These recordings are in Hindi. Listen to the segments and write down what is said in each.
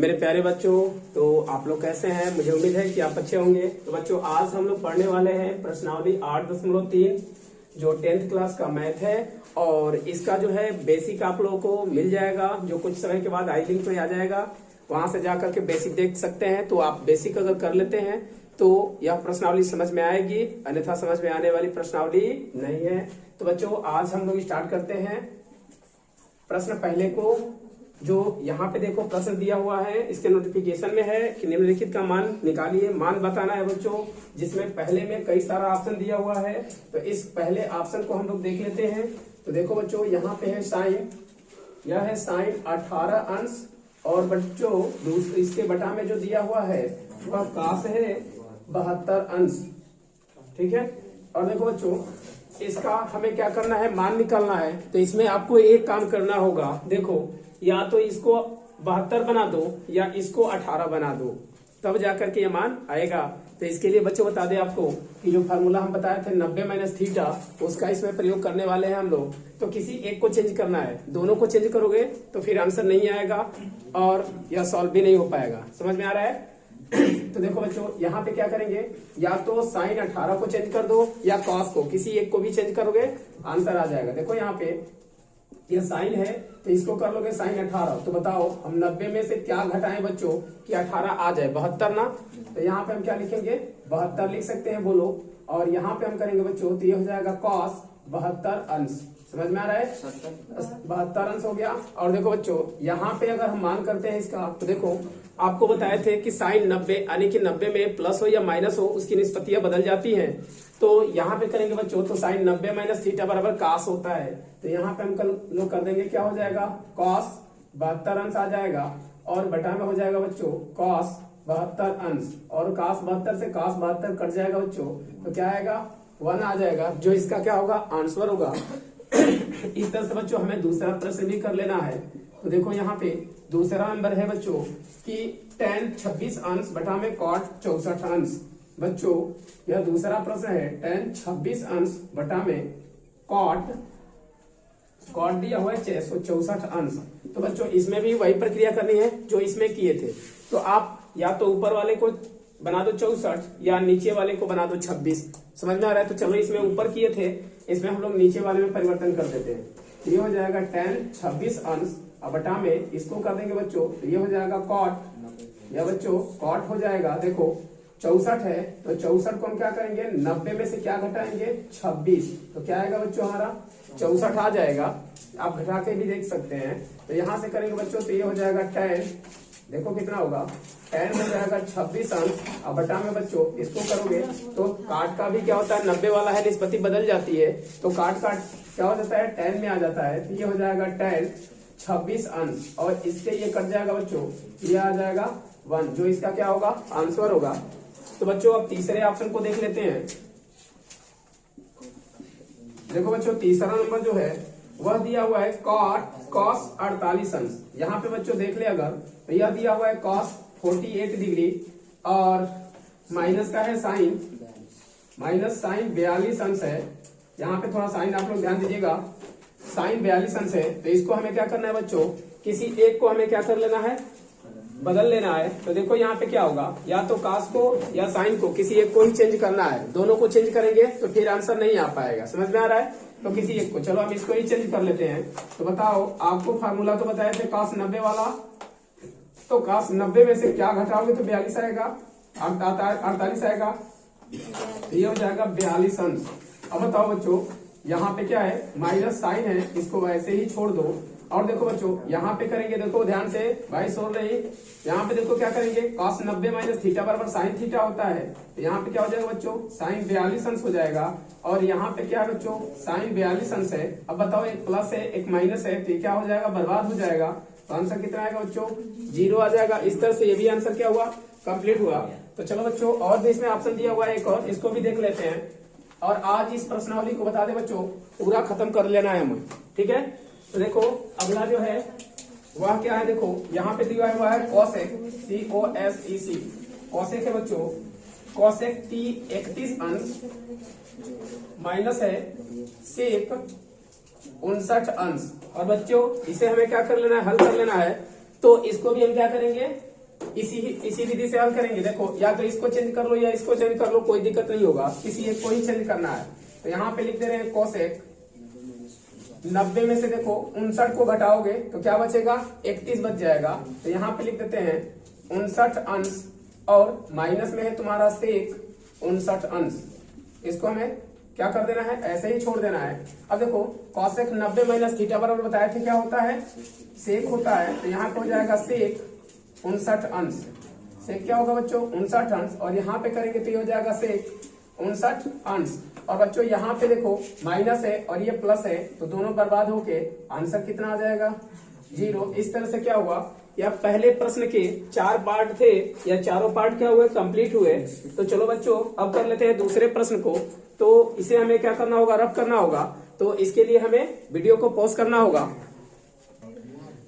मेरे प्यारे बच्चों, तो आप लोग कैसे हैं? मुझे उम्मीद है कि आप अच्छे होंगे। तो बच्चों, आज हम लोग पढ़ने वाले हैं प्रश्नावली 8.3 जो 10th क्लास का मैथ है। और इसका जो है बेसिक आप लोगों को मिल जाएगा, जो कुछ समय के बाद आई लिंक पे आ जाएगा, वहां से जाकर के बेसिक देख सकते हैं। तो आप बेसिक अगर कर लेते हैं तो यह प्रश्नावली समझ में आएगी, अन्यथा समझ में आने वाली प्रश्नावली नहीं है। तो बच्चों, आज हम लोग स्टार्ट करते हैं प्रश्न पहले को। जो यहाँ पे देखो प्रश्न दिया हुआ है, इसके नोटिफिकेशन में है कि निम्नलिखित का मान निकालिए। मान बताना है बच्चों, जिसमें पहले में कई सारा ऑप्शन दिया हुआ है। तो इस पहले ऑप्शन को हम लोग देख लेते हैं। तो देखो बच्चों, यहाँ पे है साइन, यह है साइन 18 अंश, और बच्चों इसके बटा में जो दिया हुआ है वह काश है 72 अंश। ठीक है। और देखो बच्चों, इसका हमें क्या करना है, मान निकालना है। तो इसमें आपको एक काम करना होगा, देखो या तो इसको 72 बना दो या इसको 18 बना दो, तब जाकर के ये मान आएगा। तो इसके लिए बच्चों बता दें आपको कि जो फार्मूला हम बताए थे 90 माइनस थीटा, उसका इसमें प्रयोग करने वाले हैं हम लोग। तो किसी एक को चेंज करना है, दोनों को चेंज करोगे तो फिर आंसर नहीं आएगा और यह सॉल्व भी नहीं हो पाएगा। समझ में आ रहा है? तो देखो बच्चों, यहाँ पे क्या करेंगे, या तो साइन 18 को चेंज कर दो या कॉस को, किसी एक को भी चेंज करोगे आंसर आ जाएगा। देखो यहाँ पे ये साइन है, तो इसको कर लोगे साइन 18। तो बताओ हम 90 में से क्या घटाएं बच्चों कि 18 आ जाए, 72 ना। तो यहाँ पे हम क्या लिखेंगे, 72 लिख सकते हैं, बोलो। और यहाँ पे हम करेंगे बच्चों, तो ये हो जाएगा कॉस 72 अंश। समझ में आ रहा है? 72 अंश हो गया। और देखो बच्चों, यहाँ पे अगर हम मान करते हैं इसका, तो देखो आपको बताए थे कि साइन 90 यानी कि 90 में प्लस हो या माइनस हो, उसकी निष्पत्तियां बदल जाती हैं। तो यहाँ पे करेंगे बच्चों, तो साइन 90 माइनस थीटा बराबर कास होता है। तो यहाँ पे हम कल लोग कर देंगे, क्या हो जाएगा, कॉस 72 अंश आ जाएगा, और बटा में हो जाएगा बच्चों कॉस 72 अंश, और कास 72 से कास 72 कट जाएगा बच्चों। तो क्या आएगा, 1 आ जाएगा, जो इसका क्या होगा, आंसर होगा। इस तरह से बच्चों हमें दूसरा प्रश्न भी कर लेना है। तो देखो यहाँ पे दूसरा नंबर है बच्चों कि tan 26 अंश बटा में cot 64 अंश। बच्चों यह दूसरा प्रश्न है, tan 26 अंश बटा में cot दिया हुआ है 64 अंश। तो बच्चों इसमें भी वही प्रक्रिया करनी है जो इसमें किए थे। तो आप या तो ऊपर वाले को बना दो 64 या नीचे वाले को बना दो 26। समझ में आ रहा है? तो चलो, इसमें ऊपर किए थे, इसमें हम लोग नीचे वाले में परिवर्तन कर देते हैं। ये हो जाएगा tan 26 अंश, अब बटा में इसको कर देंगे बच्चों, तो ये हो जाएगा cot, या बच्चों cot हो जाएगा, देखो 64 है, तो 64 को हम क्या करेंगे, 90 में से क्या घटाएंगे, 26। तो क्या आएगा बच्चों, हमारा 64 आ जाएगा। आप घटा के भी देख सकते हैं। तो यहां से करेंगे बच्चों, तो ये हो जाएगा tan, देखो कितना होगा, tan हो जाएगा 26 अंश, अब बटा में बच्चों इसको करोगे तो काट का भी क्या होता है, 90 वाला है, निष्पत्ति बदल जाती है, तो काट क्या हो जाता है, tan में आ जाता है। तो ये हो जाएगा tan 26 अंश, और इससे ये कट जाएगा बच्चों, ये आ जाएगा 1, जो इसका क्या होगा, आंसर होगा। तो बच्चों अब तीसरे ऑप्शन को देख लेते हैं। देखो बच्चों, तीसरा नंबर जो है वह दिया हुआ है cos 48 अंश। यहाँ पे बच्चों देख ले अगर, तो यह दिया हुआ है cos 48 डिग्री, और माइनस का है साइन, माइनस साइन 42 अंश है। यहाँ पे थोड़ा साइन आप लोग ध्यान दीजिएगा, साइन 42 अंश है। तो इसको हमें क्या करना है बच्चों, किसी एक को हमें क्या कर लेना है, बदल लेना है। तो देखो यहाँ पे क्या होगा, या तो कास को या साइन को, किसी एक को ही चेंज करना है। दोनों को चेंज करेंगे तो फिर आंसर नहीं आ पाएगा। समझ में आ रहा है? तो किसी एक को, चलो हम इसको ही चेंज कर लेते हैं। तो बताओ, आपको फार्मूला तो बताए थे कास 90 वाला, तो कास 90 में से क्या घटाओगे तो 42 आएगा, 48 आएगा, ये हो जाएगा 42 अंश। अब बताओ बच्चों, यहाँ पे क्या है, माइनस साइन है, इसको वैसे ही छोड़ दो। और देखो बच्चों, यहाँ पे करेंगे, देखो ध्यान से भाई, सोल रही, यहाँ पे देखो क्या करेंगे, cos 90 माइनस थीटा बराबर साइन थीटा होता है। तो यहाँ पे क्या हो जाएगा बच्चों, साइन 42 अंश हो जाएगा, और यहाँ पे क्या है बच्चों, साइन 42 अंश है। अब बताओ, एक प्लस है एक माइनस है, तो क्या हो जाएगा, बर्बाद हो जाएगा। तो आंसर कितना आएगा बच्चों, 0 आ जाएगा। इस तरह से ये भी आंसर क्या हुआ, कंप्लीट हुआ। तो चलो बच्चों, और भी इसमें ऑप्शन दिया हुआ है एक और, इसको भी देख लेते हैं। और आज इस प्रश्नावली को बता दे बच्चों, पूरा खत्म कर लेना है हमें, ठीक है। तो देखो अगला जो है वह क्या है, देखो यहाँ पे दिया हुआ है कॉसेक, COSEC, कॉसेक है बच्चों, कॉसेक T 31 अंश, माइनस है सेक 59 अंश। और बच्चों इसे हमें क्या कर लेना है, हल कर लेना है। तो इसको भी हम क्या करेंगे, इसी विधि से हल करेंगे। देखो या तो इसको चेंज कर लो या इसको चेंज कर लो, कोई दिक्कत नहीं होगा, किसी एक को ही चेंज करना है। तो यहाँ पे लिख दे रहे हैं कोसेक 90 में से देखो 59 को घटाओगे तो क्या बचेगा, 31 बच जाएगा। तो यहाँ पे लिख देते हैं 59 अंश और माइनस में है तुम्हारा सेक 59 अंश। इसको हमें क्या कर देना है, ऐसे ही छोड़ देना है। अब देखो कॉसेक 90 माइनस थीटा बराबर बताया थे क्या होता है, सेक होता है। तो यहाँ पे हो जाएगा सेक 59 अंश। सेक क्या होगा बच्चों, 59 अंश, और यहाँ पे करेंगे तो ये हो जाएगा सेक 59 अंश। और बच्चों यहाँ पे देखो माइनस है और ये प्लस है, तो दोनों बर्बाद होके आंसर कितना आ जाएगा, 0। इस तरह से क्या हुआ, या पहले प्रश्न के 4 पार्ट थे या चारों पार्ट क्या हुए, कंप्लीट हुए। तो चलो बच्चों अब कर लेते हैं दूसरे प्रश्न को। तो इसे हमें क्या करना होगा, रफ करना होगा। तो इसके लिए हमें वीडियो को पॉज करना होगा।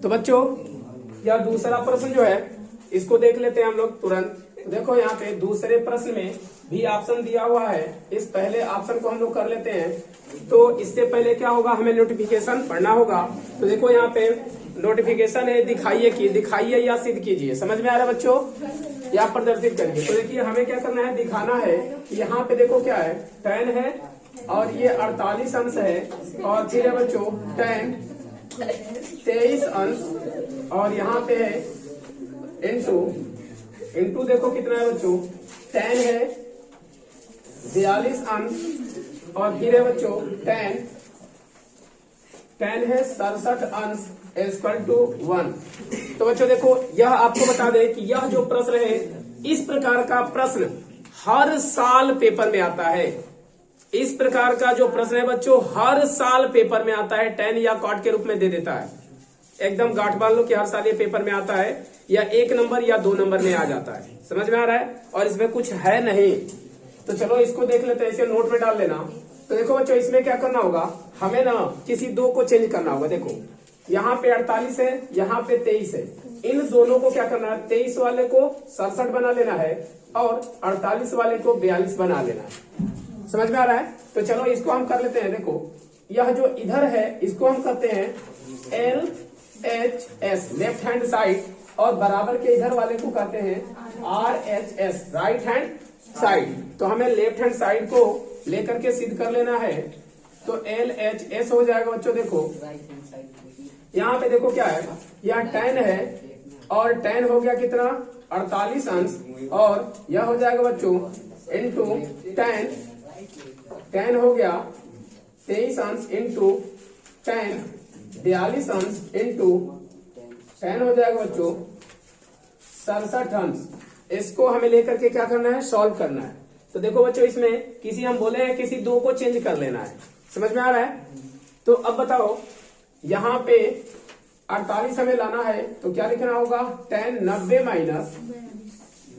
तो बच्चों यह दूसरा प्रश्न जो है इसको देख लेते हैं हम लोग तुरंत। देखो यहाँ पे दूसरे प्रश्न में भी ऑप्शन दिया हुआ है, इस पहले ऑप्शन को हम लोग कर लेते हैं। तो इससे पहले क्या होगा, हमें नोटिफिकेशन पढ़ना होगा। तो देखो यहाँ पे नोटिफिकेशन है, दिखाइए या सिद्ध कीजिए। समझ में आ रहा है बच्चों, या प्रदर्शित करिए। तो देखिए हमें क्या करना है, दिखाना है कि यहाँ पे देखो क्या है, tan है और ये 48 अंश है, और फिर है बच्चों tan 23 अंश, और यहाँ पे है इंटू देखो कितना है बच्चों, tan है 42 अंश, और फिर है बच्चों tan है 67 अंश इक्वल टू 1। तो बच्चों देखो यह आपको बता दें कि यह जो प्रश्न है, इस प्रकार का प्रश्न हर साल पेपर में आता है। इस प्रकार का जो प्रश्न है बच्चों हर साल पेपर में आता है, tan या cot के रूप में दे देता है। एकदम गांठ बांध लो कि हर साल ये पेपर में आता है, या 1 नंबर या 2 नंबर में आ जाता है। समझ में आ रहा है, और इसमें कुछ है नहीं। तो चलो इसको देख लेते हैं, इसे नोट में डाल लेना। तो देखो बच्चों इसमें क्या करना होगा, हमें ना किसी 2 को चेंज करना होगा। देखो यहाँ पे 48 है, यहाँ पे 23 है, इन दोनों को क्या करना है, 23 वाले को 67 बना लेना है और 48 वाले को 42 बना लेना है। समझ में आ रहा है। तो चलो इसको हम कर लेते हैं। देखो यह जो इधर है इसको हम कहते हैं LHS लेफ्ट हैंड साइड, और बराबर के इधर वाले को कहते हैं RHS राइट हैंड साइड। तो हमें लेफ्ट हैंड साइड को लेकर के सिद्ध कर लेना है। तो LHS हो जाएगा बच्चों, देखो यहाँ पे देखो क्या है, यह tan है और tan हो गया कितना 48 अंश, और यह हो जाएगा बच्चों इंटू tan हो गया 23 अंश इंटू tan 42 अंश इंटू tan हो जाएगा बच्चों 67 अंश। इसको हमें लेकर के क्या करना है, सॉल्व करना है। तो देखो बच्चों इसमें किसी हम बोले हैं किसी 2 को चेंज कर लेना है। समझ में आ रहा है। तो अब बताओ यहाँ पे 48 हमें लाना है, तो क्या लिखना होगा, tan 90 माइनस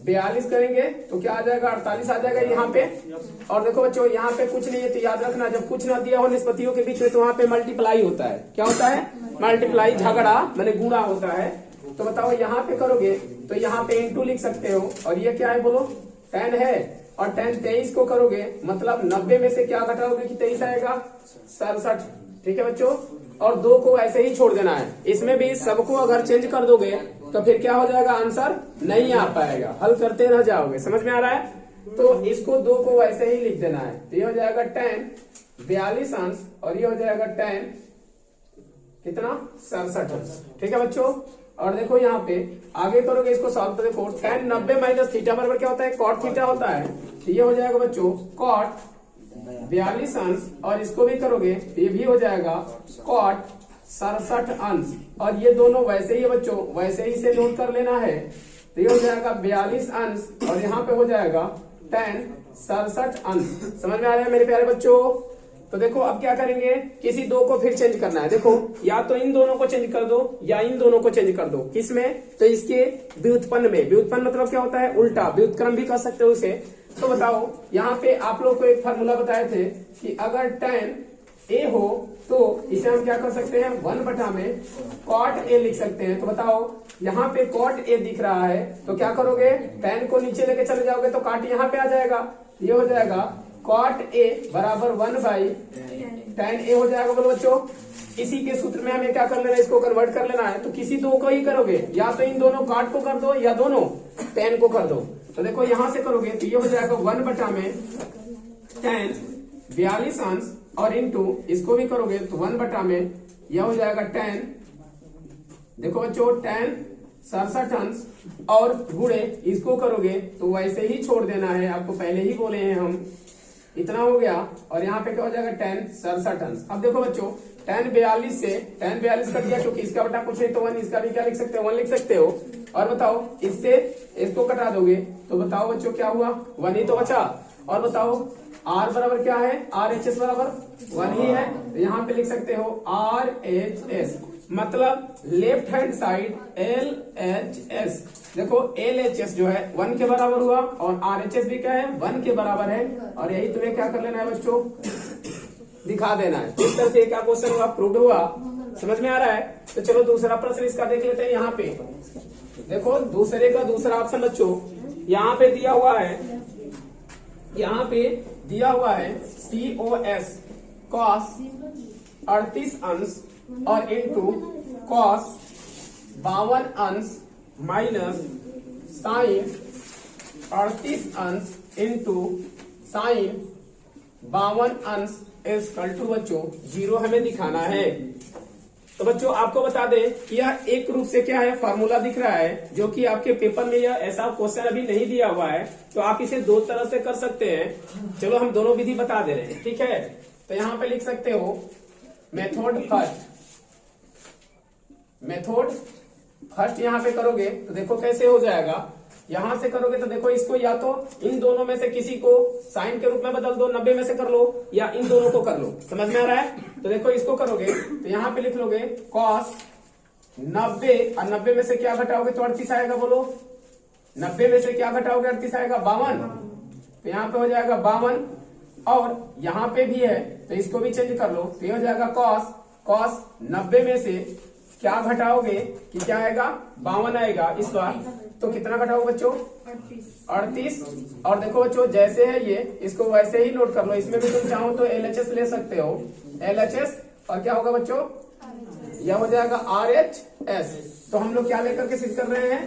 42 करेंगे तो क्या आ जाएगा, 48 आ जाएगा यहाँ पे। और देखो बच्चों यहाँ पे कुछ नहीं है, तो याद रखना जब कुछ ना दिया हो निष्पत्तियों के बीच में तो वहाँ पे मल्टीप्लाई होता है। क्या होता है, मल्टीप्लाई, झगड़ा मैंने गुणा होता है। तो बताओ यहाँ पे करोगे तो यहाँ पे इंटू लिख सकते हो, और ये क्या है बोलो, tan है, और tan 23 को करोगे मतलब 90 में से क्या घटाओगे कि 23 आएगा, 67। ठीक है बच्चों, और 2 को ऐसे ही छोड़ देना है। इसमें भी सबको अगर चेंज कर दोगे तो फिर क्या हो जाएगा, आंसर नहीं आ पाएगा, हल करते रह जाओगे। समझ में आ रहा है। तो इसको 2 को ऐसे ही लिख देना है। तो ये हो जाएगा tan 42 अंश, और ये हो जाएगा tan कितना 67 अंश। ठीक है बच्चों, और देखो यहाँ पे आगे करोगे इसको सॉल्व। तो देखो tan 90 माइनस थीटा बराबर क्या होता है, cot थीटा होता है। तो ये हो जाएगा बच्चों cot 42 अंश, और इसको भी करोगे तो ये भी हो जाएगा cot 67 अंश, और ये दोनों वैसे ही है बच्चों, वैसे ही से नोट कर लेना है। तो ये हो जाएगा 42 अंश, और यहाँ पे हो जाएगा tan 67 अंश। समझ में आ रहा है मेरे प्यारे बच्चों। तो देखो अब क्या करेंगे, किसी 2 को फिर चेंज करना है। देखो या तो इन दोनों को चेंज कर दो या इन दोनों को चेंज कर दो। किसमें, तो इसके व्युत्पन्न में। व्युत्पन्न मतलब क्या होता है, उल्टा, व्युत्क्रम भी कर सकते हो उसे। तो बताओ यहाँ पे आप लोग को एक फार्मूला बताए थे कि अगर tan a हो तो इसे हम क्या कर सकते हैं, 1 में cot a लिख सकते हैं। तो बताओ यहाँ पे cot a दिख रहा है, तो क्या करोगे, tan को नीचे लेके चले जाओगे तो cot यहाँ पे आ जाएगा। ये हो जाएगा cot A बराबर 1/tan A हो जाएगा। बोलो बच्चों, इसी के सूत्र में हमें क्या कर लेना है, इसको कन्वर्ट कर लेना है। तो किसी दो को ही करोगे, या तो इन दोनों cot को कर दो या दोनों tan को कर दो। तो देखो यहां से करोगे तो ये हो जाएगा 1/tan 42 अंश, और इंटू इसको भी करोगे तो 1/, यह हो जाएगा tan, देखो बच्चों tan 67 अंश, और गुणे इसको करोगे तो वैसे ही छोड़ देना है, आपको पहले ही बोले हैं हम। इतना हो गया, और यहाँ पे क्या हो जाएगा tan 67 अंश। अब देखो बच्चों, tan 42 से tan 42 कट गया, क्योंकि इसका बटा कुछ है तो 1, इसका भी क्या लिख सकते हो, 1 लिख सकते हो। और बताओ इससे इसको कटा दोगे तो बताओ बच्चों क्या हुआ, 1 ही तो बचा। और बताओ R बराबर क्या है, RHS बराबर 1 ही है, तो यहाँ पे लिख सकते हो RHS, मतलब लेफ्ट हैंड साइड LHS। देखो LHS जो है 1 के बराबर हुआ, और RHS भी क्या है, 1 के बराबर है। और यही तुम्हें क्या कर लेना है बच्चों, दिखा देना है। इस तरह से क्या क्वेश्चन हुआ, प्रूव्ड हुआ। समझ में आ रहा है? तो चलो दूसरा प्रश्न इसका देख लेते हैं। यहाँ पे देखो दूसरे का दूसरा ऑप्शन बच्चों, यहाँ पे दिया हुआ है, यहाँ पे दिया हुआ है COS cos 38 अंश और इंटू cos 52 अंश माइनस साइन 38 अंश इंटू साइन 52 अंश इक्वल टू बच्चों 0 हमें दिखाना है। तो बच्चों आपको बता दें कि यह एक रूप से क्या है, फार्मूला दिख रहा है, जो कि आपके पेपर में यह ऐसा क्वेश्चन अभी नहीं दिया हुआ है, तो आप इसे दो तरह से कर सकते हैं। चलो हम दोनों विधि बता दे रहे हैं, ठीक है। तो यहाँ पे लिख सकते हो मेथड फर्स्ट यहाँ पे करोगे तो देखो कैसे हो जाएगा। यहां से करोगे तो देखो इसको या तो इन दोनों में से किसी को साइन के रूप में बदल दो, 90 में से कर लो, या इन दोनों को कर लो। समझ में आ रहा है? तो देखो इसको करोगे तो यहाँ पे लिख लोगे cos 90, और 90 में से क्या घटाओगे तो 38 आएगा। बोलो 90 में से क्या घटाओगे, 38 आएगा, 52। तो यहाँ पे हो जाएगा 52, और यहाँ पे भी है तो इसको भी चेंज कर लो, तो ये हो जाएगा cos 90 में से क्या घटाओगे कि क्या आएगा, 52 आएगा इस बार। तो कितना घटाओगे बच्चों, 38। और देखो बच्चों जैसे है ये, इसको वैसे ही नोट कर लो। इसमें भी तुम चाहो तो LHS ले सकते हो, LHS, और क्या होगा बच्चों, यह हो जाएगा RHS। तो हम लोग क्या लेकर के सिद्ध कर रहे हैं,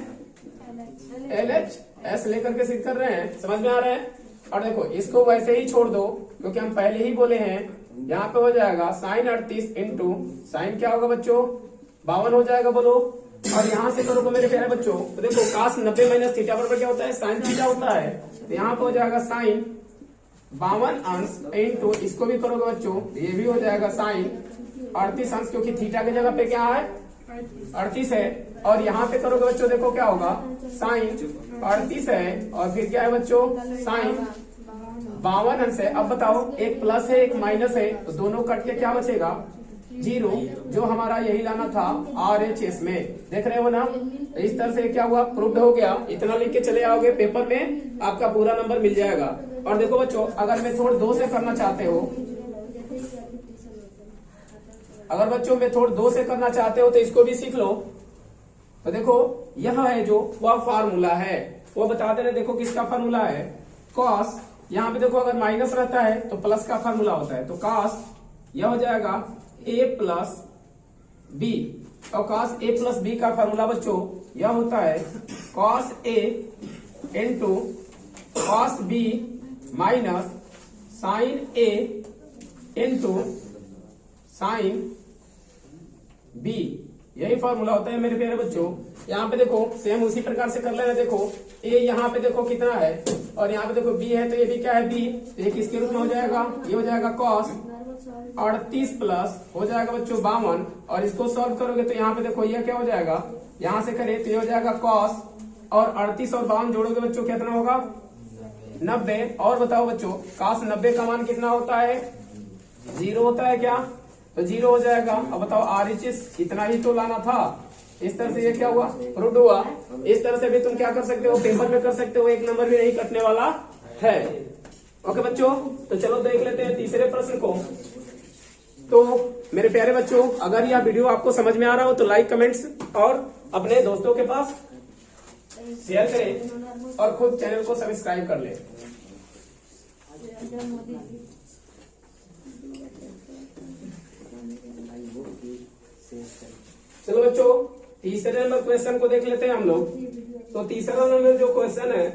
LHS लेकर के सिद्ध कर रहे हैं। समझ में आ रहा है? और देखो इसको वैसे ही छोड़ दो, क्योंकि हम पहले ही बोले हैं। यहाँ पे हो जाएगा साइन 38 इंटू साइन क्या होगा बच्चों, 52 हो जाएगा। बोलो, और यहाँ से करोगे मेरे प्यारे बच्चों तो देखो cos 90 माइनस थीटा बराबर क्या होता है, साइन थीटा होता है। तो यहाँ पे हो जाएगा साइन 52 अंश इंटू इसको भी करोगे बच्चों, ये भी हो जाएगा साइन 38 अंश, क्योंकि थीटा की जगह पे क्या है, 38 है। और यहाँ पे करोगे बच्चों देखो क्या होगा, साइन 38 है, और फिर क्या है बच्चों, साइन 52 अंश है। अब बताओ एक प्लस है एक माइनस है, तो दोनों कट के क्या बचेगा, 0, जो हमारा यही लाना था RHS में। देख रहे हो ना? इस तरह से क्या हुआ, प्रूव्ड हो गया। इतना लिख के चले आओगे, पेपर में आपका पूरा नंबर मिल जाएगा। और देखो बच्चों अगर मेथड 2 से करना चाहते हो, अगर बच्चों मेथड 2 से करना चाहते हो तो इसको भी सीख लो। तो देखो यह है जो वह फार्मूला है, वो बता दे रहे। देखो किसका फार्मूला है, cos, यहाँ पे देखो अगर माइनस रहता है तो प्लस का फार्मूला होता है। तो cos यह हो जाएगा A प्लस बी, और cos A प्लस बी का फार्मूला बच्चों यह होता है cos A into cos B minus sine A into sine B। यही फार्मूला होता है मेरे प्यारे बच्चों। यहाँ पे देखो सेम उसी प्रकार से कर लेना। देखो A यहाँ पे देखो कितना है, और यहाँ पे देखो B है, तो ये भी क्या है, B। तो ये किसके रूप में हो जाएगा, ये हो जाएगा cos 38 प्लस हो जाएगा बच्चों 52, और इसको सॉल्व करोगे तो यहाँ पे देखो ये क्या हो जाएगा, यहाँ से करें तो ये हो जाएगा cos, और 38 और 52 जोड़ोगे बच्चों कितना होगा, 90। और बताओ बच्चों cos 90 का मान कितना होता है, 0 होता है क्या, तो 0 हो जाएगा। अब बताओ RHS इतना ही तो लाना था। इस तरह से ये क्या हुआ, प्रूव्ड हुआ। इस तरह से भी तुम क्या कर सकते हो, पेपर में कर सकते हो, एक नंबर भी नहीं कटने वाला है। ओके बच्चों, तो चलो देख लेते हैं तीसरे प्रश्न को। तो मेरे प्यारे बच्चों अगर यह वीडियो आपको समझ में आ रहा हो तो लाइक, कमेंट्स और अपने दोस्तों के पास शेयर करें, और खुद चैनल को सब्सक्राइब कर लें। चलो बच्चों तीसरे नंबर क्वेश्चन को देख लेते हैं हम लोग। तो तीसरा नंबर जो क्वेश्चन है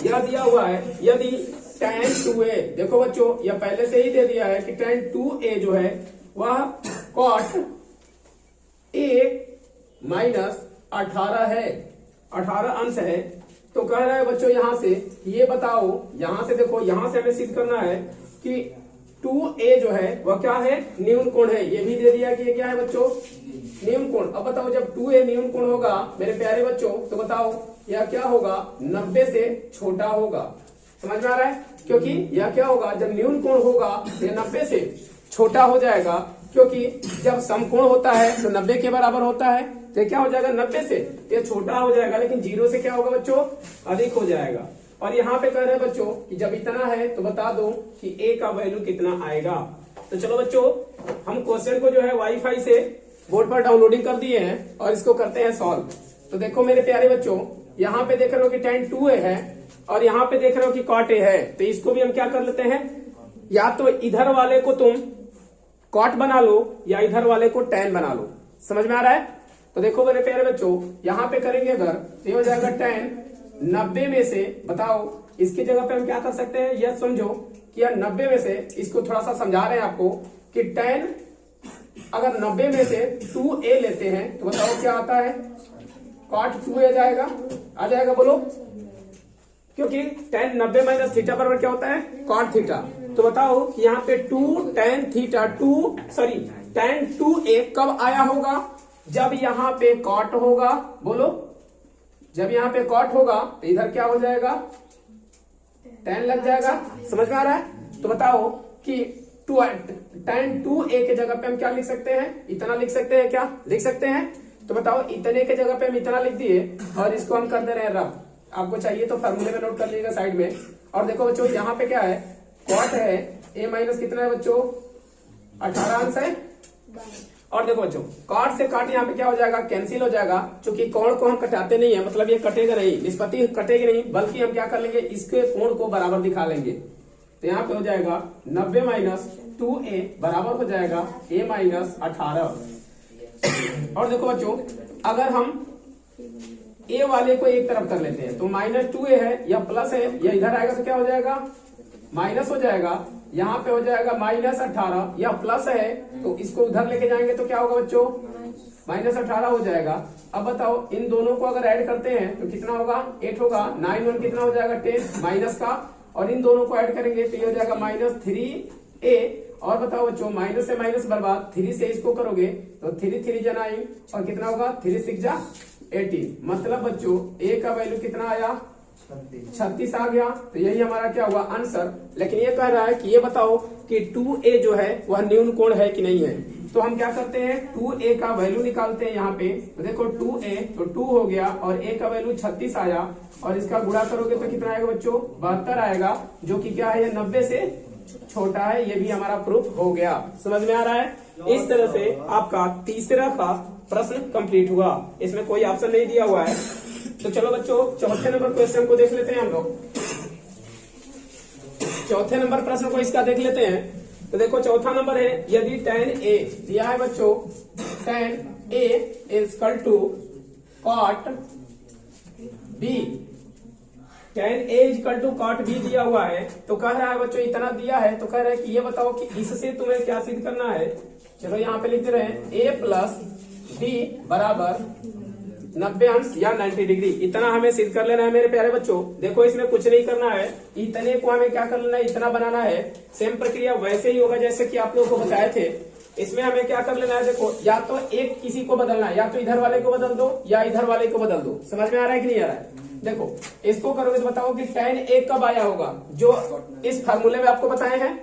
यह दिया हुआ है, यदि tan 2a, देखो बच्चों यह पहले से ही दे दिया है कि tan 2a जो है वह cot a माइनस 18 है, 18 अंश है। तो कह रहा है बच्चों यहां से ये बताओ, यहां से देखो, यहां से हमें सिद्ध करना है कि 2a जो है वह क्या है, न्यून कोण है। ये भी दे दिया कि ये क्या है बच्चों, न्यून कोण। अब बताओ जब 2a न्यून कोण होगा मेरे प्यारे बच्चों, तो बताओ यह क्या होगा, 90 से छोटा होगा। समझ में आ रहा है, क्योंकि यह क्या होगा, जब न्यून कोण होगा यह 90 से छोटा हो जाएगा, क्योंकि जब समकोण होता है तो 90 के बराबर होता है, तो क्या हो जाएगा 90 से ये छोटा हो जाएगा, लेकिन 0 से क्या होगा बच्चों, अधिक हो जाएगा। और यहाँ पे कह रहे हैं बच्चों कि जब इतना है तो बता दो कि a का वैल्यू कितना आएगा। तो चलो बच्चों हम क्वेश्चन को जो है वाईफाई से बोर्ड पर डाउनलोडिंग कर दिए हैं और इसको करते हैं सॉल्व। तो देखो मेरे प्यारे बच्चों, यहाँ पे देख रहे हो कि tan 2a है और यहाँ पे देख रहे हो कि cot a है। तो इसको भी हम क्या कर लेते हैं, या तो इधर वाले को तुम cot बना लो या इधर वाले को tan बना लो। समझ में आ रहा है। तो देखो मेरे प्यारे बच्चों यहाँ पे करेंगे अगर तो ये हो जाएगा tan 90 में से, बताओ इसकी जगह पे हम क्या कर सकते हैं, यह समझो कि यह 90 में से, इसको थोड़ा सा समझा रहे हैं आपको कि tan अगर 90 में से 2a लेते हैं तो बताओ क्या आता है, cot 2a जाएगा, आ जाएगा बोलो, क्योंकि tan 90 माइनस थीटा बराबर क्या होता है, cot थीटा। तो बताओ कि यहाँ पे 2 tan थीटा tan 2a कब आया होगा, जब यहाँ पे cot होगा, बोलो जब यहाँ पे cot होगा तो इधर क्या हो जाएगा, tan लग जाएगा। समझ में आ रहा है। तो बताओ कि tan 2a के जगह पे हम क्या लिख सकते हैं, इतना लिख सकते हैं, क्या लिख सकते हैं। तो बताओ इतने के जगह पे हम इतना लिख दिए और इसको हम कर दे रहे हैं रफ। आपको चाहिए तो फॉर्मूले में नोट कर लीजिएगा साइड में। और देखो बच्चों यहाँ पे क्या है, cot है, a माइनस कितना है बच्चों, 18 अंश है। और देखो बच्चों cot से cot यहाँ पे क्या हो जाएगा, कैंसिल हो जाएगा, क्योंकि कोण को हम कटाते नहीं है, मतलब ये कटेगा नहीं, निष्पत्ति कटेगी नहीं, बल्कि हम क्या कर लेंगे, इसके कोण को बराबर दिखा लेंगे। तो यहाँ पे हो जाएगा 90 माइनस 2a बराबर हो जाएगा a माइनस 18। और देखो बच्चों अगर हम a वाले को एक तरफ कर लेते हैं तो माइनस 2a है या प्लस है, या इधर आएगा तो क्या हो जाएगा, माइनस हो जाएगा। यहाँ पे हो जाएगा माइनस 18 या प्लस है, तो इसको उधर लेके जाएंगे तो क्या होगा बच्चों, माइनस 18 हो जाएगा। अब बताओ इन दोनों को अगर ऐड करते हैं तो कितना होगा, 8 होगा, 9 1 कितना हो जाएगा 10 माइनस का, और इन दोनों को ऐड करेंगे तो ये हो जाएगा माइनस 3a। और बताओ बच्चों माइनस से माइनस बर्बाद, 3 से इसको करोगे तो 3 3 जा 9 और कितना होगा 3 6 जा 18। मतलब बच्चों a का वैल्यू कितना आया, 36 आ गया। तो यही हमारा क्या हुआ आंसर। लेकिन ये कह रहा है कि ये बताओ कि 2a जो है वह न्यून कोण है कि नहीं है। तो हम क्या करते हैं, 2a का वैल्यू निकालते हैं यहाँ पे। तो देखो 2a तो 2 हो गया और a का वैल्यू 36 आया, और इसका गुणा करोगे तो कितना आएगा बच्चों, 72 आएगा, जो कि क्या है, ये 90 से छोटा है। ये भी हमारा प्रूफ हो गया। समझ में आ रहा है। इस तरह से आपका तीसरा का प्रश्न कंप्लीट हुआ। इसमें कोई ऑप्शन नहीं दिया हुआ है। तो चलो बच्चों चौथे नंबर क्वेश्चन को देख लेते हैं हम लोग। चौथे नंबर प्रश्न को इसका देख लेते हैं। तो देखो चौथा नंबर है, यदि tan a दिया है बच्चों, tan a is equal to cot b, tan a is equal to cot b दिया हुआ है। तो कह रहा है बच्चों इतना दिया है, तो कह रहा है कि ये बताओ कि इससे तुम्हें क्या सिद्ध करना है। चलो यहाँ पे लिख दे रहे हैं a प्लस b बराबर 90 अंश या 90 डिग्री। इतना हमें सिद्ध कर लेना है मेरे प्यारे बच्चों। देखो इसमें कुछ नहीं करना है, इतने को हमें क्या कर लेना है, इतना बनाना है। सेम प्रक्रिया वैसे ही होगा जैसे कि आप लोगों को बताए थे। इसमें हमें क्या कर लेना है, देखो या तो एक किसी को बदलना है, या तो इधर वाले को बदल दो या इधर वाले को बदल दो। समझ में आ रहा है कि नहीं आ रहा है। देखो इसको करोगे तो बताओ कि tan a कब आया होगा, जो इस फार्मूले में आपको बताए हैं।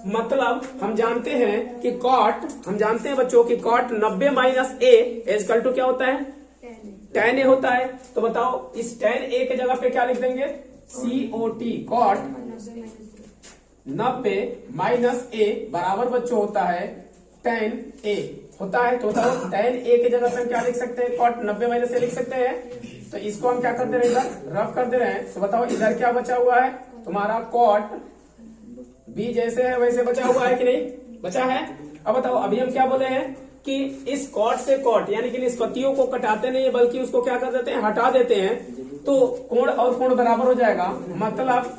मतलब हम जानते हैं कि cot, हम जानते हैं बच्चों कि cot 90 minus a equal to क्या होता है, tan a होता है। तो बताओ इस tan a के जगह पे क्या लिख देंगे, cot, cot 90 माइनस a बराबर बच्चों होता है tan a होता है। तो बताओ tan a के जगह पे हम क्या लिख सकते हैं, cot 90 माइनस a लिख सकते हैं। तो इसको हम क्या कर दे रहे हैं, इधर रफ कर दे रहे हैं। तो बताओ इधर क्या बचा हुआ है तुम्हारा, cot बी जैसे है वैसे बचा हुआ है कि नहीं, बचा है। अब बताओ, अभी हम क्या बोले हैं कि इस कॉट से कॉट यानी कि निष्पत्तियों को कटाते नहीं है बल्कि उसको क्या कर देते हैं, हटा देते हैं, तो कोण और कोण बराबर हो जाएगा। मतलब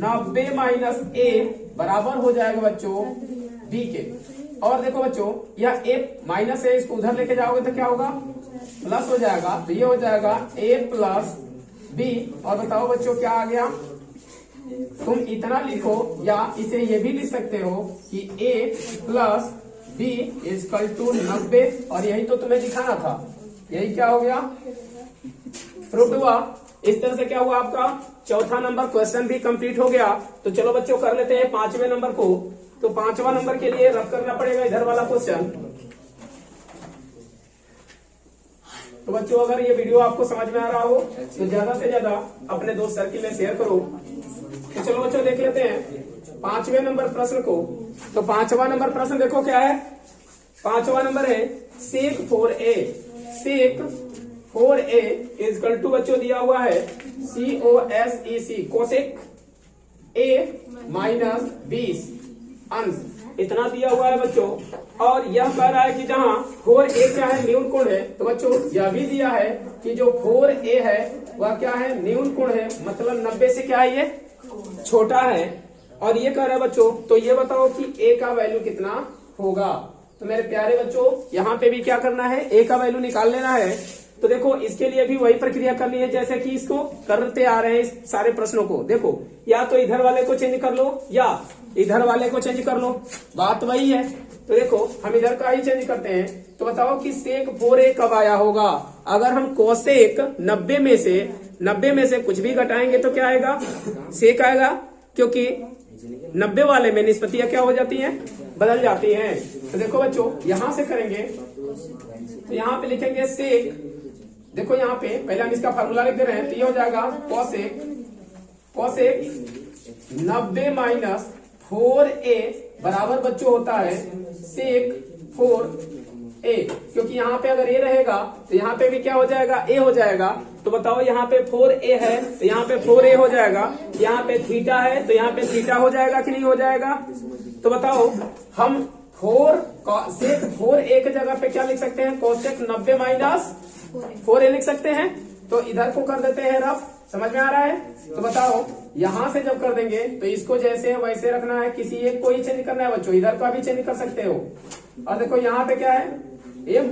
90 माइनस ए बराबर हो जाएगा बच्चों बी के। और देखो बच्चों, यह ए माइनस है, इसको उधर लेके जाओगे तो क्या होगा, प्लस हो जाएगा। तो ये हो जाएगा ए प्लस बी। और बताओ बच्चों क्या आ गया, तुम इतना लिखो या इसे ये भी लिख सकते हो कि a plus B is equal to 90। और यही तो तुम्हें दिखाना था, यही क्या हो गया, प्रूफ हुआ। इस तरह से क्या हुआ, आपका चौथा नंबर क्वेश्चन भी कंप्लीट हो गया। तो चलो बच्चों कर लेते हैं पांचवें नंबर को। तो पांचवा नंबर के लिए रब करना पड़ेगा इधर वाला क्वेश्चन। तो बच्चों अगर ये वीडियो आपको समझ में आ रहा हो तो ज्यादा से ज्यादा अपने दोस्त सर्किल में शेयर करो। तो चलो बच्चों देख लेते हैं पांचवें नंबर प्रश्न को। तो पांचवा नंबर प्रश्न देखो क्या है, पांचवा नंबर है सेक 4a। Sec 4a is equal to बच्चों दिया हुआ है COSEC कोसेक a माइनस 20 अंश, इतना दिया हुआ है बच्चों। और यह कह रहा है कि जहां 4a क्या है, न्यून कोण है। तो बच्चों यह भी दिया है कि जो 4a है वह क्या है, न्यून कोण है, मतलब 90 से क्या है, ये छोटा है। और ये कह रहा है बच्चों, तो ये बताओ कि a का वैल्यू कितना होगा। तो मेरे प्यारे बच्चों यहाँ पे भी क्या करना है, a का वैल्यू निकाल लेना है। तो देखो इसके लिए भी वही प्रक्रिया करनी है जैसे कि इसको करते आ रहे हैं इस सारे प्रश्नों को। देखो या तो इधर वाले को चेंज कर लो या इधर वाले को चेंज कर लो, बात वही है। तो देखो हम इधर का ही चेंज करते हैं। तो बताओ कि सेक 4a कब आया होगा। अगर हम कोसेक 90 में से कुछ भी घटाएंगे तो क्या आएगा, सेक आएगा, क्योंकि 90 वाले में निष्पत्तियां क्या हो जाती हैं, बदल जाती हैं। तो देखो बच्चों यहां से करेंगे तो यहाँ पे लिखेंगे सेक, देखो यहाँ पे पहले हम इसका फार्मूला लिख दे रहे हैं। तो ये हो जाएगा कोसेक 90 माइनस 4a बराबर बच्चों होता है सेक 4a, क्योंकि यहाँ पे अगर a रहेगा तो यहाँ पे भी क्या हो जाएगा, a हो जाएगा। तो बताओ यहाँ पे 4a है तो यहाँ पे 4a हो जाएगा, यहाँ पे थीटा है तो यहाँ पे थीटा हो जाएगा कि नहीं हो जाएगा। तो बताओ हम सेक 4a की जगह पे क्या लिख सकते हैं, कोसेक 90 माइनस 4a लिख सकते हैं। तो इधर को कर देते हैं रफ, समझ में आ रहा है। तो बताओ यहां से जब कर देंगे तो इसको जैसे है वैसे रखना है, किसी एक को ही चेंज करना है बच्चों, इधर का भी चेंज कर सकते हो। और देखो यहाँ पे क्या है, a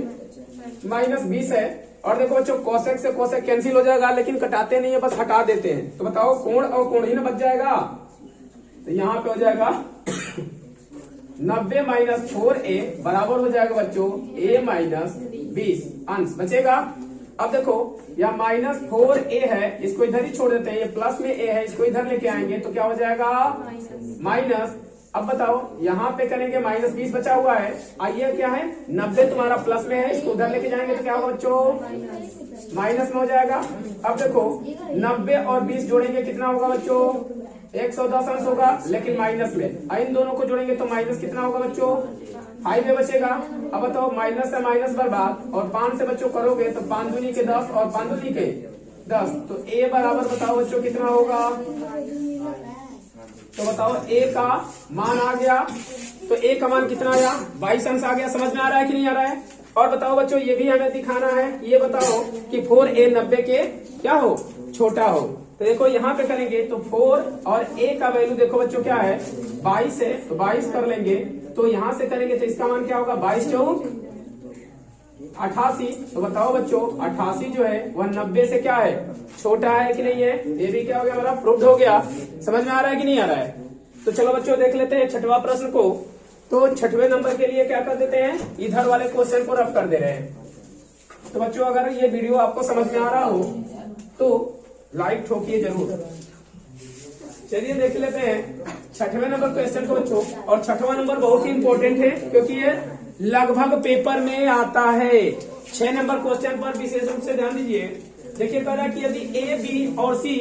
माइनस 20 है। और देखो बच्चों कोसेक से कोसेक कैंसिल हो जाएगा, लेकिन कटाते नहीं है, बस हटा देते हैं। तो बताओ कोण और कोण ही ना बच जाएगा। तो यहाँ पे हो जाएगा 90 माइनस 4a बराबर हो जाएगा बच्चों a माइनस 20 अंश बचेगा। अब देखो यह माइनस 4a है, इसको इधर ही छोड़ देते हैं, ये प्लस में a है, इसको इधर लेके आएंगे तो क्या हो जाएगा माइनस। अब बताओ यहाँ पे करेंगे माइनस 20 बचा हुआ है, आइए क्या है 90 तुम्हारा प्लस में है, इसको उधर लेके जाएंगे तो क्या होगा बच्चों माइनस में हो जाएगा। अब देखो 90 और 20 जोड़ेंगे कितना होगा बच्चों 110 अंश होगा, लेकिन माइनस में। इन दोनों को जोड़ेंगे तो माइनस कितना होगा बच्चों 5 में बचेगा। अब बताओ माइनस से माइनस बर्बाद, और 5 से बच्चों करोगे तो 5 दूनी के 10 और 5 दूनी के 10। तो a बराबर बताओ बच्चों कितना होगा। तो बताओ a का मान आ गया, तो a का मान कितना आया 22 अंश आ गया। समझ में आ रहा है कि नहीं आ रहा है। और बताओ बच्चों ये भी हमें दिखाना है, ये बताओ कि 4a 90 के क्या हो, छोटा हो। तो देखो यहाँ पे करेंगे तो 4 और a का वैल्यू देखो बच्चों क्या है 22 है, तो 22 कर लेंगे। तो यहाँ से करेंगे तो इसका मान क्या होगा 22 चौक 88। तो बताओ बच्चों 88 जो है वह 90 से क्या है, छोटा है कि नहीं है। ये भी क्या हो गया हमारा प्रूव्ड हो गया। समझ में आ रहा है कि नहीं आ रहा है। तो चलो बच्चों देख लेते हैं छठवां प्रश्न को। तो छठवें नंबर के लिए क्या कर देते हैं, इधर वाले क्वेश्चन को रफ कर दे रहे हैं। तो बच्चों अगर ये वीडियो आपको समझ में आ रहा हो तो लाइक ठोकिए जरूर। चलिए देख लेते हैं छठवें नंबर क्वेश्चन को बच्चों। और छठवां नंबर बहुत ही इंपॉर्टेंट है क्योंकि ये लगभग पेपर में आता है। 6 नंबर क्वेश्चन पर विशेष रूप से ध्यान दीजिए। देखिए कह रहा है कि यदि ए बी और सी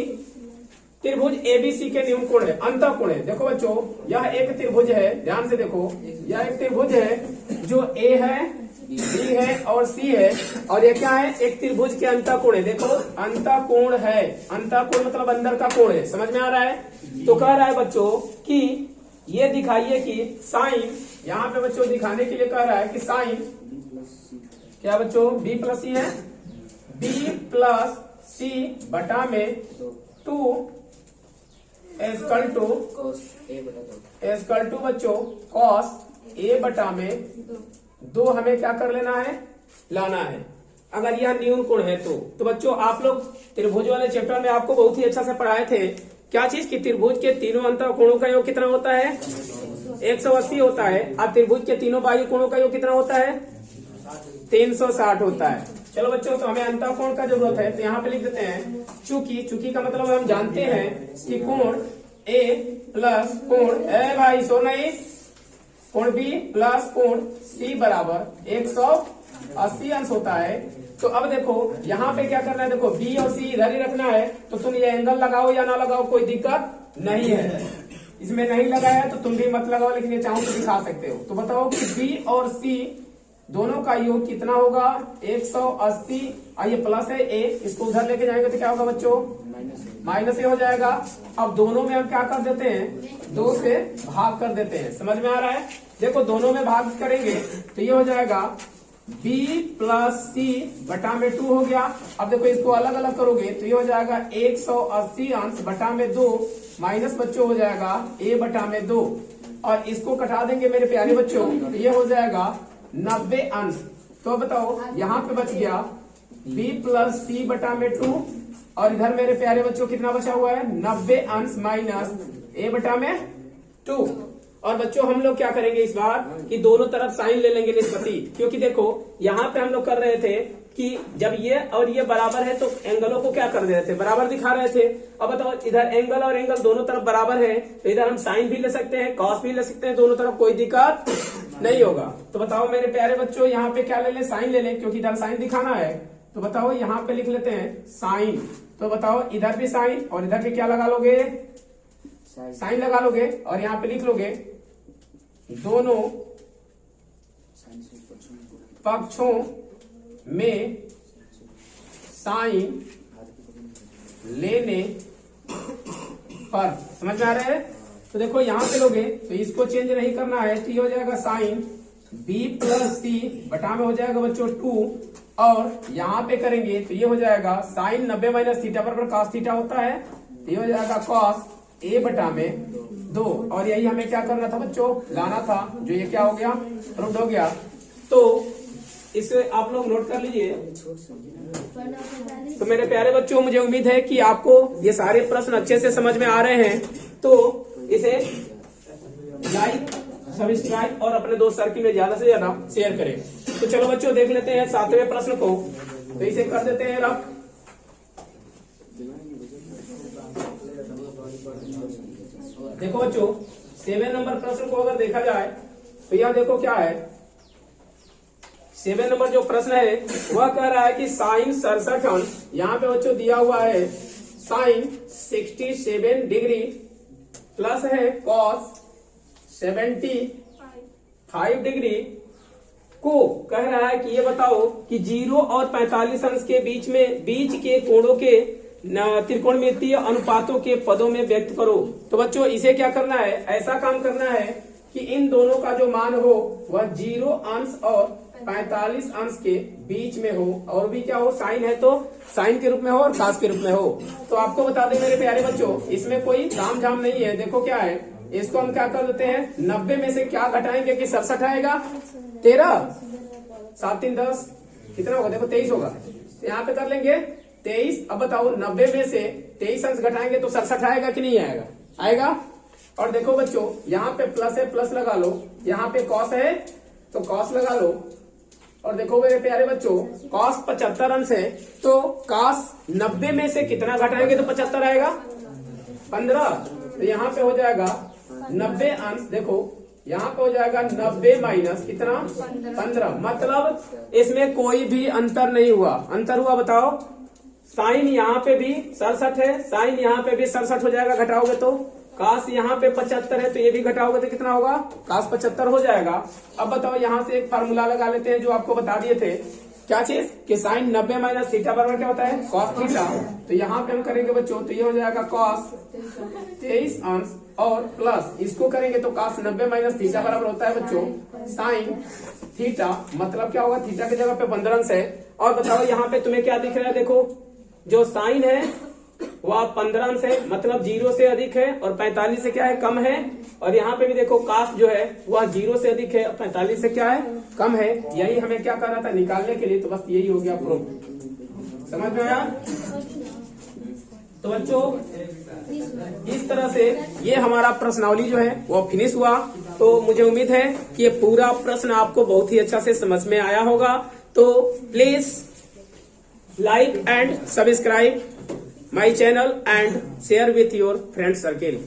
त्रिभुज एबीसी के न्यून कोण है, अंतः कोण है। देखो बच्चों यह एक त्रिभुज है, ध्यान से देखो यह एक त्रिभुज है जो ए है बी है और सी है, और ये क्या है एक त्रिभुज के अंतः कोण है। देखो अंतः कोण है, अंतः कोण मतलब अंदर का कोण है। समझ में आ रहा है। तो कह रहा है बच्चों कि ये दिखाइए कि साइन, यहाँ पे बच्चों दिखाने के लिए कह रहा है कि साइन क्या बच्चों b प्लस सी है, b प्लस सी बटा में 2 एस्कल टू बच्चों कॉस a बटा में 2 हमें क्या कर लेना है, लाना है। अगर यह न्यून कोण है तो बच्चों आप लोग त्रिभुज वाले चैप्टर में आपको बहुत ही अच्छा से पढ़ाए थे क्या चीज कि त्रिभुज के तीनों अंतर कोणों का योग कितना होता है, 180 होता है। अब त्रिभुज के तीनों बाह्य कोणों का योग कितना होता है, 360 होता है। चलो बच्चों, तो हमें अंतर कोण का जरूरत है, तो यहाँ पे लिख देते हैं चूंकि का मतलब हम जानते हैं कि कोण A प्लस कोण ए भाई सो नहीं, कोण B प्लस कोण C बराबर 180 अंश होता है। तो अब देखो यहाँ पे क्या करना है, देखो B और C इधर ही रखना है, तो तुम ये एंगल लगाओ या ना लगाओ कोई दिक्कत नहीं है। इसमें नहीं लगाया तो तुम भी मत लगाओ, लेकिन ये चाहो तो दिखा सकते हो। तो बताओ कि B और C दोनों का योग कितना होगा, 180। ये प्लस है A, इसको उधर लेके जाएंगे तो क्या होगा बच्चों, माइनस ए हो जाएगा। अब दोनों में हम क्या कर देते हैं, 2 से भाग कर देते हैं। समझ में आ रहा है? देखो दोनों में भाग करेंगे तो ये हो जाएगा b प्लस सी बटा में 2 हो गया। अब देखो इसको अलग अलग करोगे तो ये हो जाएगा 180 अंश बटा में 2 माइनस बच्चों हो जाएगा a बटा में 2, और इसको कटा देंगे मेरे प्यारे बच्चों तो ये हो जाएगा 90 अंश। तो बताओ यहाँ पे बच गया b प्लस सी बटा में 2, और इधर मेरे प्यारे बच्चों कितना बचा हुआ है, 90 अंश माइनस a बटा में 2। और बच्चों हम लोग क्या करेंगे इस बार कि दोनों तरफ साइन ले लेंगे निष्पत्ति, क्योंकि देखो यहाँ पे हम लोग कर रहे थे कि जब ये और ये बराबर है तो एंगलों को क्या कर दे रहे थे, बराबर दिखा रहे थे। अब बताओ इधर एंगल और एंगल दोनों तरफ बराबर है तो इधर हम साइन भी ले सकते हैं, कॉस भी ले सकते हैं, दोनों तरफ कोई दिक्कत नहीं होगा। तो बताओ मेरे प्यारे बच्चों यहाँ पे क्या ले लें, साइन ले लें, क्योंकि इधर साइन दिखाना है। तो बताओ यहाँ पे लिख लेते हैं साइन। तो बताओ इधर भी साइन और इधर भी क्या लगा लोगे, साइन लगा लोगे, और यहाँ पे लिख लोगे दोनों पक्षों में साइन लेने पर। समझ में आ रहा है? तो देखो यहाँ पे लोगे तो इसको चेंज नहीं करना है, तो ये हो जाएगा साइन b प्लस सी बटा में हो जाएगा बच्चों 2, और यहाँ पे करेंगे तो ये हो जाएगा साइन 90 माइनस थीटा पर cos थीटा होता है, तो ये हो जाएगा cos a बटा में 2। और यही हमें क्या करना था बच्चों, लाना था, जो ये क्या हो गया, प्रूव्ड हो गया। तो इसे आप लोग नोट कर लीजिए। तो मेरे प्यारे बच्चों मुझे उम्मीद है कि आपको ये सारे प्रश्न अच्छे से समझ में आ रहे हैं। तो इसे लाइक सब्सक्राइब और अपने दोस्त सर्किल में ज्यादा से ज्यादा शेयर करें। तो चलो बच्चों देख लेते हैं 7वें प्रश्न को, तो इसे कर देते हैं रफ। देखो बच्चों 7 नंबर प्रश्न को अगर देखा जाए तो यह देखो क्या है, 7 नंबर जो प्रश्न है वह कह रहा है कि साइन 67 अंश, यहाँ पे बच्चों दिया हुआ है साइन 67 डिग्री प्लस है कॉस 75 डिग्री को कह रहा है कि ये बताओ कि 0 और 45 अंश के बीच के कोणों के त्रिकोणमितीय अनुपातों के पदों में व्यक्त करो। तो बच्चों इसे क्या करना है, ऐसा काम करना है कि इन दोनों का जो मान हो वह 0 अंश और 45 अंश के बीच में हो, और भी क्या हो, साइन है तो साइन के रूप में हो और कास के रूप में हो। तो आपको बता दें मेरे प्यारे बच्चों इसमें कोई ताम झाम नहीं है। देखो क्या है, इसको हम क्या कर देते हैं, 90 में से क्या घटाएंगे कि 67 आएगा, 13 7 3 10 कितना होगा, देखो 23 होगा, तो यहाँ पे कर लेंगे 23। अब बताओ 90 में से 23 अंश घटाएंगे तो 67 आएगा कि नहीं आएगा, आएगा। और देखो बच्चों यहाँ पे प्लस है, प्लस लगा लो, यहाँ पे कॉस है तो कॉस लगा लो, और देखो मेरे प्यारे बच्चों कॉस 75 अंश है तो कॉस 90 में से कितना घटाएंगे तो 75 आएगा, 15। तो यहाँ पे हो जाएगा 90 अंश, देखो यहाँ पे हो जाएगा 90 माइनस कितना, 15। मतलब इसमें कोई भी अंतर नहीं हुआ। अंतर हुआ बताओ, साइन यहाँ पे भी 67 है, साइन यहाँ पे भी 67 हो जाएगा घटाओगे तो, कास यहाँ पे 75 है तो ये भी घटाओगे तो कितना होगा, कास 75 हो जाएगा। अब बताओ यहाँ से एक फार्मूला लगा लेते हैं जो आपको बता दिए थे क्या चीज कि साइन 90 माइनस थीटा बराबर क्या होता है कॉस थीटा। तो यहाँ पे हम करेंगे बच्चों, तो ये हो जाएगा कॉस 23 अंश और प्लस इसको करेंगे तो कॉस 90 माइनस थीटा बराबर होता है बच्चों साइन थीटा, मतलब क्या होगा थीटा की जगह पे 15 अंश है। और बताओ यहाँ पे तुम्हें क्या दिख रहा है, देखो जो साइन है वह 15 अंश है, मतलब 0 से अधिक है और 45 से क्या है कम है। और यहाँ पे भी देखो कास जो है वह 0 से अधिक है और 45 से क्या है कम है। यही हमें क्या करना था निकालने के लिए, तो बस यही हो गया प्रूफ। समझ में आया? तो बच्चों इस तरह से ये हमारा प्रश्नावली जो है वो फिनिश हुआ। तो मुझे उम्मीद है कि ये पूरा प्रश्न आपको बहुत ही अच्छा से समझ में आया होगा। तो please like and subscribe my channel and share with your friend circle.